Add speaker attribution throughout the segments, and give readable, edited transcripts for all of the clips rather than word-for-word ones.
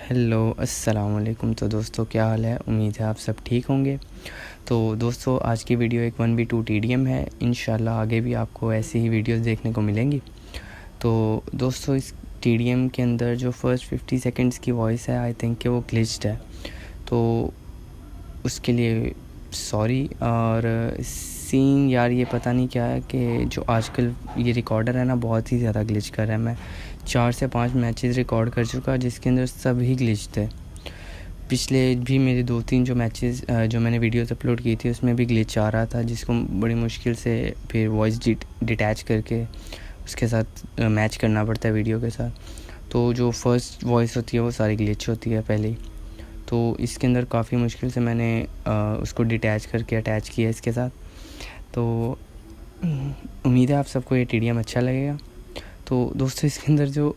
Speaker 1: Hello अस्सलाम वालेकुम। तो दोस्तों क्या हाल है, उम्मीद है आप सब ठीक होंगे। तो दोस्तों आज की वीडियो एक 1v2 TDM है। इंशाल्लाह आगे भी आपको ऐसी ही वीडियोस देखने को मिलेंगी। तो दोस्तों इस TDM के अंदर जो फर्स्ट 50 सेकंड्स की वॉइस है आई थिंक कि वो ग्लिच्ड है, तो उसके लिए सॉरी। और सीन यार ये पता नहीं क्या है कि जो आजकल ये रिकॉर्डर है ना बहुत ही ज़्यादा ग्लिच कर रहा है। मैं 4 से 5 मैचेस रिकॉर्ड कर चुका जिसके अंदर सब ही ग्लिच थे। पिछले भी मेरे 2-3 जो मैचेस जो मैंने वीडियोस अपलोड की थी उसमें भी ग्लिच आ रहा था, जिसको बड़ी मुश्किल से फिर वॉइस डिटैच करके उसके साथ मैच करना पड़ता है वीडियो के साथ। तो जो फर्स्ट वॉइस होती है वो सारी ग्लिच होती है पहले ही। तो इसके अंदर काफ़ी मुश्किल से मैंने उसको डिटैच करके अटैच किया इसके साथ। तो उम्मीद है आप सबको ये TDM अच्छा लगेगा। तो दोस्तों इसके अंदर जो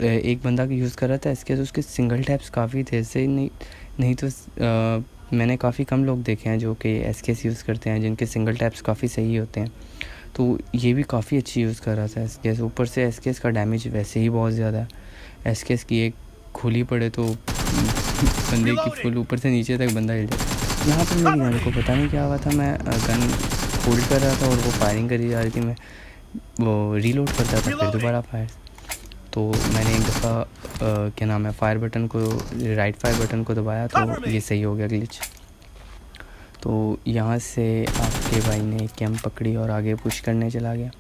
Speaker 1: एक बंदा यूज़ कर रहा था इसके तो उसके सिंगल टैप्स काफ़ी थे, ऐसे नहीं तो मैंने काफ़ी कम लोग देखे हैं जो कि SKS यूज़ करते हैं जिनके सिंगल टैप्स काफ़ी सही होते हैं। तो ये भी काफ़ी अच्छी यूज़ कर रहा था SKS। ऊपर से SKS का डैमेज वैसे ही बहुत ज़्यादा है। SKS की एक खोली पड़े तो बंदे की फुल ऊपर से नीचे तक बंदा हिल जाए। यहाँ पर मेरी गन को पता नहीं क्या हुआ था, मैं गन होल्ड कर रहा था और वो फायरिंग करी जा रही थी। मैं वो रीलोड करता था फिर दोबारा फायर। तो मैंने एक दफ़ा क्या नाम है फायर बटन को राइट फायर बटन को दबाया तो ये सही हो गया ग्लिच। तो यहाँ से आपके भाई ने कैंप पकड़ी और आगे पुश करने चला गया।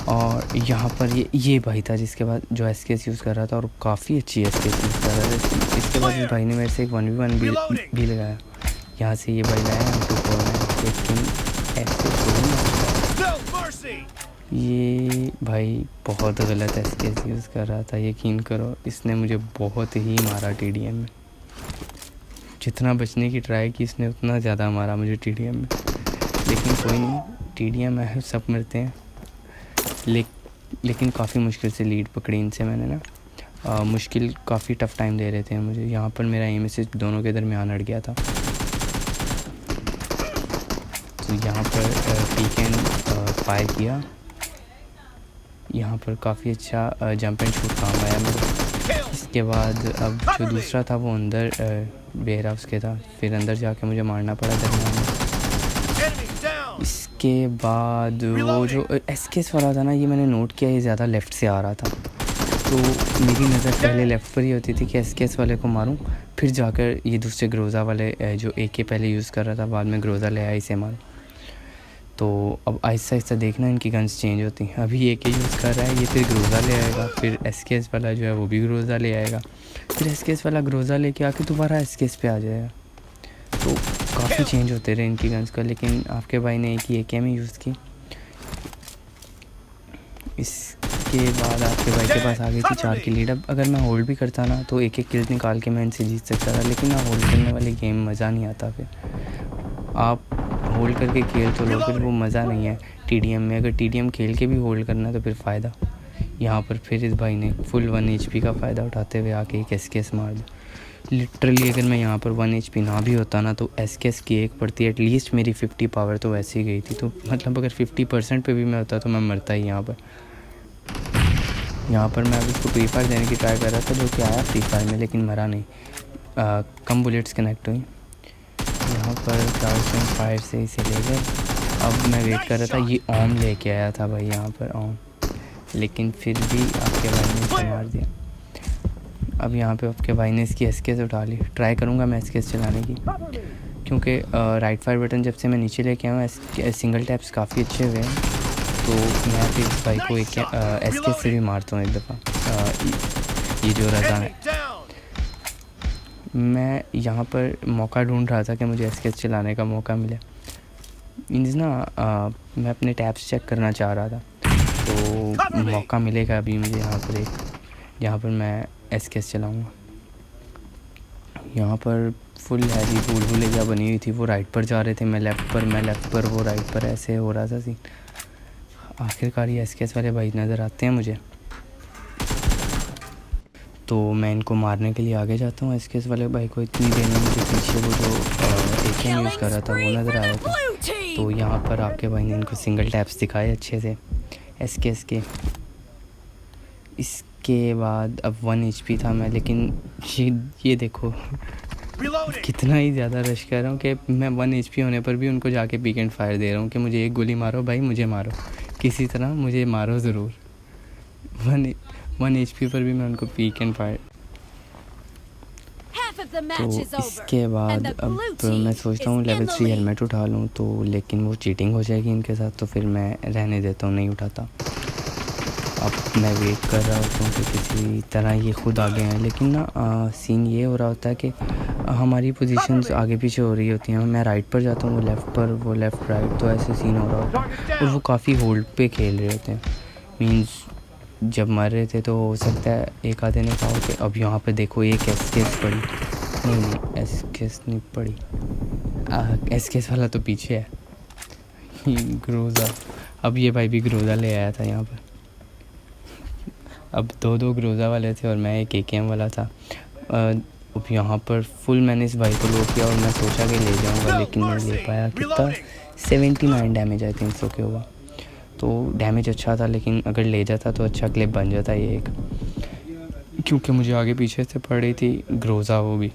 Speaker 1: और यहाँ पर ये भाई था जिसके बाद जो SKS यूज़ कर रहा था और काफ़ी अच्छी SKS यूज़ कर रहा था। इसके बाद इस भाई ने मेरे से एक 1v1 भी लगाया। यहाँ से ये भाई लाया M24 में, लेकिन ये भाई बहुत गलत SKS यूज़ कर रहा था, यकीन करो। इसने मुझे बहुत ही मारा TDM में, जितना बचने की ट्राई की इसने उतना ज़्यादा मारा मुझे TDM में। लेकिन कोई नहीं, TDM है, सब मरते हैं। लेकिन काफ़ी मुश्किल से लीड पकड़ी इनसे मैंने ना। मुश्किल काफ़ी टफ़ टाइम दे रहे थे मुझे। यहाँ पर मेरा एम एसिस्ट दोनों के दरमियान अड़ गया था। तो यहाँ पर पीक फायर किया। यहाँ पर काफ़ी अच्छा जंप एंड शूट काम आया मुझे। इसके बाद अब जो दूसरा था वो अंदर वेयर हाउस के था, फिर अंदर जाके मुझे मारना पड़ा दरमियान में। इसके बाद वो जो SKS वाला था ना, ये मैंने नोट किया ये ज़्यादा लेफ़्ट से आ रहा था। तो मेरी नज़र पहले लेफ़्ट पर ही होती थी कि SKS वाले को मारूं, फिर जाकर ये दूसरे ग्रोज़ा वाले जो AK पहले यूज़ कर रहा था बाद में ग्रोज़ा ले आया इसे मारूं। तो अब आहिस्ता आहिस्ता देखना इनकी गन्स चेंज होती हैं। अभी AK यूज़ कर रहा है, ये फिर ग्रोज़ा ले आएगा, फिर SKS वाला जो है वो भी ग्रोज़ा ले आएगा, फिर SKS वाला ग्रोज़ा लेके आके दोबारा SKS पे आ जाएगा। तो काफ़ी चेंज होते रहे इनकी गन्स का, लेकिन आपके भाई ने एक ही AK में यूज़ की। इसके बाद आपके भाई के पास आ गई थी 4 की लीड। अब अगर मैं होल्ड भी करता ना तो एक किल निकाल के मैं इनसे जीत सकता था, लेकिन ना होल्ड करने वाली गेम मज़ा नहीं आता। फिर आप होल्ड करके खेल तो लो, फिर वो मज़ा नहीं है TDM में। अगर TDM खेल के भी होल्ड करना तो फिर फ़ायदा। यहाँ पर फिर इस भाई ने फुल 1 HP का फ़ायदा उठाते हुए आके एक SKS मार दी। लिटरली अगर मैं यहाँ पर 1 HP ना भी होता ना तो SKS की एक पड़ती, एटलीस्ट मेरी 50 पावर तो वैसे ही गई थी। तो मतलब अगर 50% पे भी मैं होता तो मैं मरता ही यहाँ पर मैं अभी उसको फ्री फायर देने की ट्राई कर रहा था, जो कि आया फ्री फायर में लेकिन मरा नहीं। कम बुलेट्स कनेक्ट हुई। यहाँ पर फायर से इसे ले गए। अब मैं वेट कर रहा था, ये ओम लेके आया था भाई यहाँ पर ओम, लेकिन फिर भी आपके भाई ने इसे मार दिया। अब यहाँ पे आपके भाई ने इसकी SKS उठा ली। ट्राई करूँगा मैं SKS चलाने की, क्योंकि राइट फायर बटन जब से मैं नीचे लेके आया हूँ सिंगल टैप्स काफ़ी अच्छे हुए हैं। तो मैं फिर इस भाई को एक SKS से भी मारता हूँ एक दफ़ा। ये जो रज़ा है, मैं यहाँ पर मौका ढूंढ रहा था कि मुझे SKS चलाने का मौका मिले। मीन्स ना मैं अपने टैब्स चेक करना चाह रहा था, तो मौका मिलेगा अभी मुझे यहाँ पर जहाँ पर मैं SKS चलाऊँगा। यहाँ पर फुल हैवी भूल बनी हुई थी। वो राइट पर जा रहे थे, मैं लेफ़्ट पर, वो राइट पर, ऐसे हो रहा था सीन। आखिरकार ये SKS वाले भाई नज़र आते हैं मुझे, तो मैं इनको मारने के लिए आगे जाता हूँ। SKS वाले भाई को इतनी देर में मुझे पीछे वो जो AK यूज़ कर रहा था वो नज़र आया था। तो यहाँ पर आपके भाई ने इनको सिंगल टैप्स दिखाए अच्छे से SKS के। इसके बाद अब 1 HP था मैं, लेकिन ये देखो कितना ही ज़्यादा रश कर रहा हूँ कि मैं 1 HP होने पर भी उनको जाके पीक एंड फायर दे रहा हूँ कि मुझे एक गोली मारो भाई, मुझे मारो किसी तरह, मुझे मारो ज़रूर। 1 HP पर भी मैं उनको पीक एंड फायर। तो इसके बाद अब मैं सोचता हूँ लेवल 3 हेलमेट उठा लूँ, तो लेकिन वो चीटिंग हो जाएगी इनके साथ, तो फिर मैं रहने देता हूँ, नहीं उठाता। अब मैं वेट कर रहा होता हूँ कि किसी तरह ये खुद आगे हैं, लेकिन ना सीन ये हो रहा होता है कि हमारी पोजीशंस आगे पीछे हो रही होती हैं। मैं राइट पर जाता हूँ, वो लेफ़्ट पर, वो लेफ़्ट राइट, तो ऐसे सीन हो रहा होता है। और वो काफ़ी होल्ड पे खेल रहे होते हैं, मींस जब मर रहे थे तो हो सकता है एक आधे ने कहा कि अब यहाँ पे देखो एक एसकेस पड़ी, नहीं एसकेस नहीं पड़ी, एसकेस वाला तो पीछे है ग्रोज़ा। अब ये भाई भी ग्रोज़ा ले आया था यहाँ पर। अब दो ग्रोज़ा वाले थे और मैं एक AKM वाला था। अब यहाँ पर फुल मैंने इस भाई को लो किया और मैं सोचा कि ले जाऊँगा, लेकिन मैं ले पाया। कितना 79 डैमेज आई थिंक सो के हुआ, तो डैमेज अच्छा था, लेकिन अगर ले जाता तो अच्छा क्लिप बन जाता ये एक, क्योंकि मुझे आगे पीछे से पड़ रही थी ग्रोज़ा वो भी।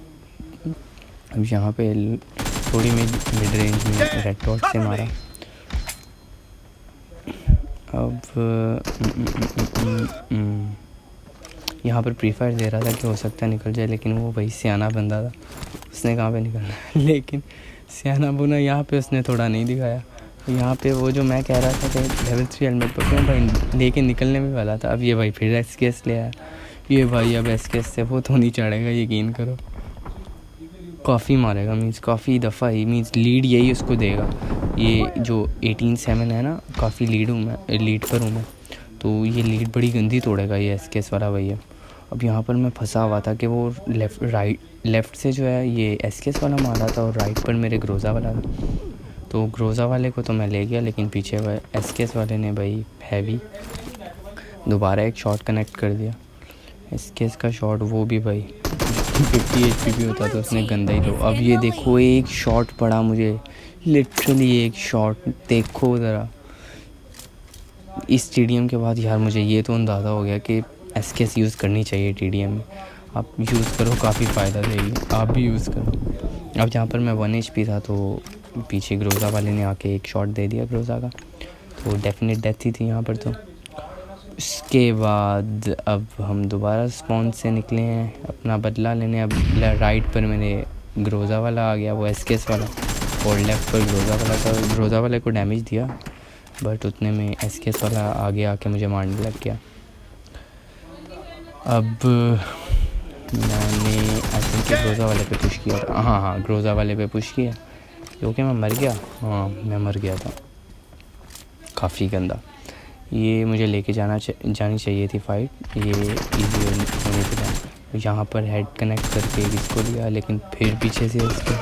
Speaker 1: अब यहाँ पे थोड़ी मिड रेंज में रेड डॉट से मारा। अब यहाँ पर प्री फायर दे रहा था कि हो सकता है निकल जाए, लेकिन वो भाई सियाना बंदा था, उसने कहाँ पे निकलना लेकिन सियाना बुना यहाँ पे उसने थोड़ा नहीं दिखाया। यहाँ पे वो जो मैं कह रहा था कि लेवल 3 हेलमेट पर क्यों भाई लेके निकलने में वाला था, अब ये भाई फिर एसकेएस ले आया। ये भाई अब एसकेएस से वो तो नहीं चढ़ेगा, यकीन करो, काफ़ी मारेगा, मीन्स काफ़ी दफ़ा ही, मीन्स लीड यही उसको देगा। ये जो 18-7 है ना, काफ़ी लीड पर हूँ मैं, तो ये लीड बड़ी गंदी तोड़ेगा ये एसकेएस वाला भैया। अब यहाँ पर मैं फंसा हुआ था कि वो लेफ़्ट से जो है ये एसकेएस वाला मारा था और राइट पर मेरे ग्रोज़ा वाला था, तो ग्रोज़ा वाले को तो मैं ले गया, लेकिन पीछे वह एसकेएस वाले ने भाई हैवी दोबारा एक शॉट कनेक्ट कर दिया। एसकेएस का शॉट वो भी भाई 50 HP भी होता तो उसने गंदा ही लो। अब ये देखो एक शॉट पड़ा मुझे, लिटरली एक शॉट, देखो ज़रा। इस TDM के बाद यार मुझे ये तो अंदाज़ा हो गया कि एसकेएस यूज़ करनी चाहिए TDM में। आप यूज़ करो, काफ़ी फ़ायदा देगी, आप भी यूज़ करो। अब जहाँ पर मैं 1 HP था तो पीछे ग्रोज़ा वाले ने आके एक शॉट दे दिया ग्रोज़ा का, तो डेफिनेट डेथ ही थी यहाँ पर। तो इसके बाद अब हम दोबारा स्पॉन से निकले हैं अपना बदला लेने। अब राइट पर मेरे ग्रोज़ा वाला आ गया, वो एसकेएस वाला, और लेफ़्ट पर ग्रोज़ा वाला था। ग्रोज़ा वाले को डैमेज दिया, बट उतने में एसकेएस वाला आगे आके मुझे मारने लग गया। अब मैंने आई थिंक ग्रोज़ा वाले पे पुश किया था, हाँ ग्रोज़ा वाले पे पुश किया, क्योंकि मैं मर गया, हाँ मैं मर गया था, काफ़ी गंदा। ये मुझे लेके जानी चाहिए थी फाइट, ये इजी होने के टाइम। यहाँ पर हेड कनेक्ट करके इसको लिया, लेकिन फिर पीछे से इसके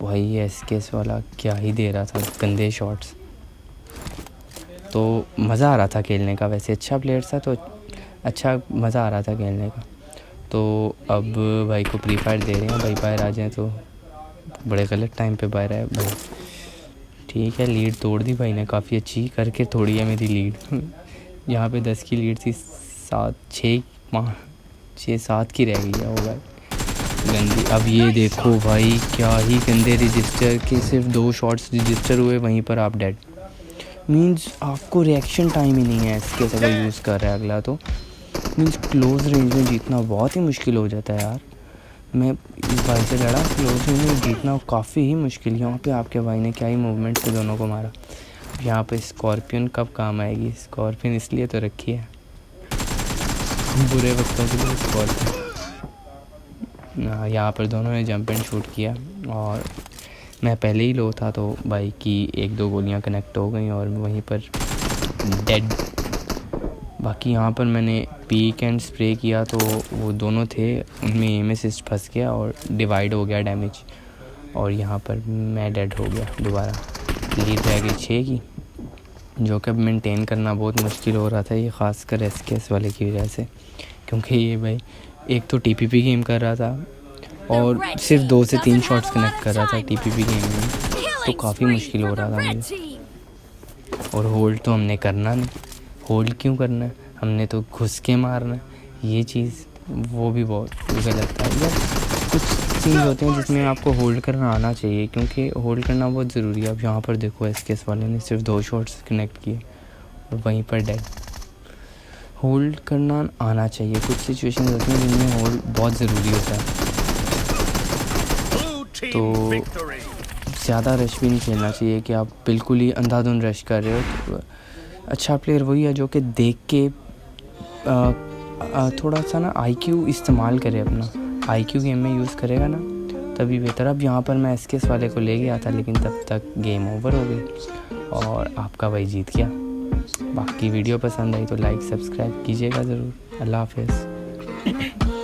Speaker 1: वही एसकेएस वाला क्या ही दे रहा था गंदे शॉट्स। तो मज़ा आ रहा था खेलने का, वैसे अच्छा प्लेयर था तो अच्छा मज़ा आ रहा था खेलने का। तो अब भाई को प्री फायर दे रहे हैं, भाई बाहर आ जाएँ, तो बड़े गलत टाइम पे बाहर है भाई। ठीक है, लीड तोड़ दी भाई ने, काफ़ी अच्छी करके तोड़ी है मेरी लीड। यहाँ पे 10 की लीड थी, 6-7 की रह गई है वो भाई, गंदी। अब ये देखो भाई क्या ही गंदे रजिस्टर के, सिर्फ 2 शॉट्स रजिस्टर हुए, वहीं पर आप डेड। मींस आपको रिएक्शन टाइम ही नहीं है इसके, अगर यूज़ कर रहा है अगला, तो मींस क्लोज रेंज में जीतना बहुत ही मुश्किल हो जाता है यार। मैं इस भाई से लड़ा, क्लोज रेंज में जीतना काफ़ी ही मुश्किल। यहाँ पे आपके भाई ने क्या ही मूवमेंट से दोनों को मारा। यहाँ पे स्कॉर्पियन कब काम आएगी, स्कॉर्पियन इसलिए तो रखी है बुरे वक्तों के लिए स्कॉर्पियन। यहाँ पर दोनों ने जंप एंड शूट किया और मैं पहले ही लो था, तो भाई की 1-2 गोलियाँ कनेक्ट हो गई और वहीं पर डेड। बाकी यहाँ पर मैंने पीक एंड स्प्रे किया, तो वो दोनों थे, उनमें एम असिस्ट फंस गया और डिवाइड हो गया डैमेज, और यहाँ पर मैं डेड हो गया दोबारा। लीड रह गई 6 की, जो कि अब मेंटेन करना बहुत मुश्किल हो रहा था, ये ख़ासकर एसकेएस वाले की वजह से, क्योंकि ये भाई एक तो टीपीपी गेम कर रहा था और सिर्फ 2 से 3 शॉट्स कनेक्ट कर रहा था टीपीपी गेम में, तो काफ़ी मुश्किल हो रहा था मुझे। और होल्ड तो हमने करना नहीं, होल्ड क्यों करना है, हमने तो घुस के मारना है। ये चीज़ वो भी बहुत गलत है। यार कुछ चीज़ होते हैं जिसमें आपको होल्ड करना आना चाहिए, क्योंकि होल्ड करना बहुत ज़रूरी है। अब यहाँ पर देखो एसकेएस वाले ने सिर्फ 2 शॉट्स कनेक्ट किए और वहीं पर डेड। होल्ड करना आना चाहिए। कुछ सिचुएशन होती हैं जिनमें होल्ड बहुत ज़रूरी होता है। तो ज़्यादा रश भी नहीं खेलना चाहिए कि आप बिल्कुल ही अंधाधुंध रश कर रहे हो। तो अच्छा प्लेयर वही है जो कि देख के थोड़ा सा ना आईक्यू इस्तेमाल करे, अपना आईक्यू गेम में यूज़ करेगा ना तभी बेहतर। अब यहाँ पर मैं एसकेएस वाले को ले गया था, लेकिन तब तक गेम ओवर हो गई और आपका भाई जीत गया। बाकी वीडियो पसंद आई तो लाइक सब्सक्राइब कीजिएगा ज़रूर। अल्लाह हाफ़िज़।